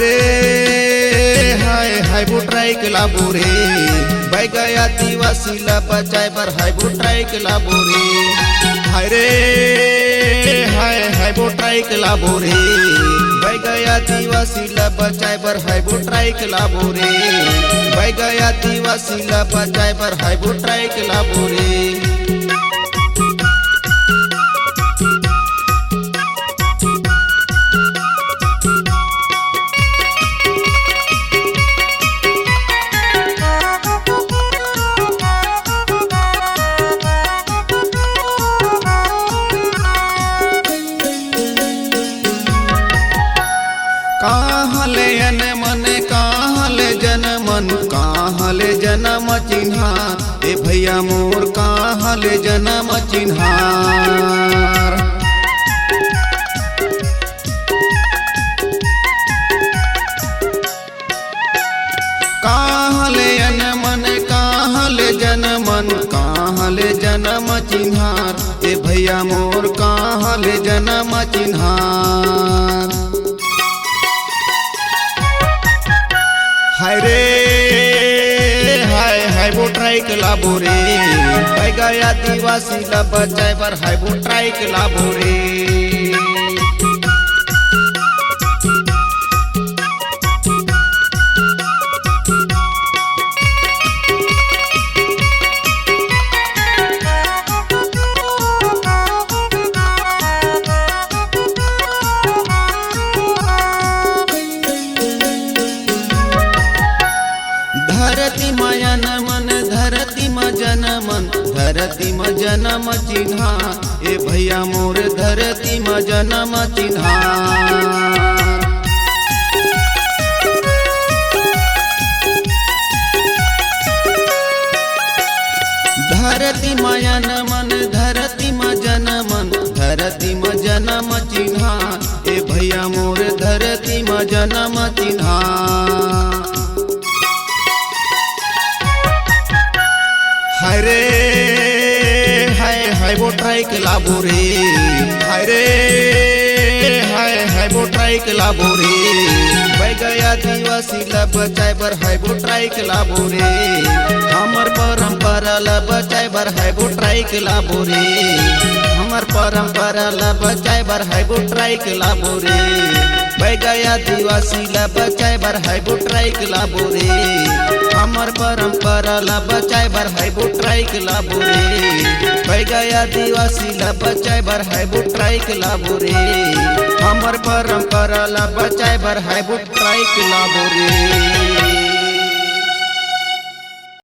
रे हाय बुट्राइक लाबो रे भाई गया आदिवासी ला बचाए बर हाय बुट्राइक लाबो रे हाय रे हाय बुट्राइक लाबो रे भाई गया आदिवासी ला बचाए बर हाय बुट्राइक लाबो रे भाई गया आदिवासी ला बचाए बर हाय बुट्राइक लाबो रे। काहले मन काहले जनमन काहले जन्म चिन्हा ए भैया मोर काहले जन्म चिन्हार काहले मन काहले जनमन काहले जन्म चिन्हार ए भैया मोर काहले जन्म चिन्हार। हाय रे हाय बुट्राइक लाबो रे भाई गया आदिवासी ला बचाए बर हाय बुट्राइक लाबो रे। धरती मयन मन धरती म जनमन धरती म जन्म चिन्हा ए भैया मोर धरती म जन्म चिन्हा। धरती मयन मन धरती म जनमन धरती म जन्म चिन्हा ए भैया मोर धरती म जन्म चिन्हा। हाय रे हाय बुट्राइक लाबो रे हाय रे हाय बुट्राइक लाबो रे भाई गया आदिवासी ला बचाए बर हाय बुट्राइक लाबो रे हमर परंपरा ला बचाए बर हाय बुट्राइक लाबो रे हमर परंपरा ला बचाए बर हाय बुट्राइक लाबो रे भाई गया आदिवासी ला बचाए बर हाय बुट्राइक लाबो रे हमर परंपरा ला बचाए बर हाय बुट्राइक लाबो रे भाई गया आदिवासी ला बचाए बर हाय बुट्राइक लाबो रे हमर परंपरा ला बचाए बर हाय बुट्राइक लाबो रे।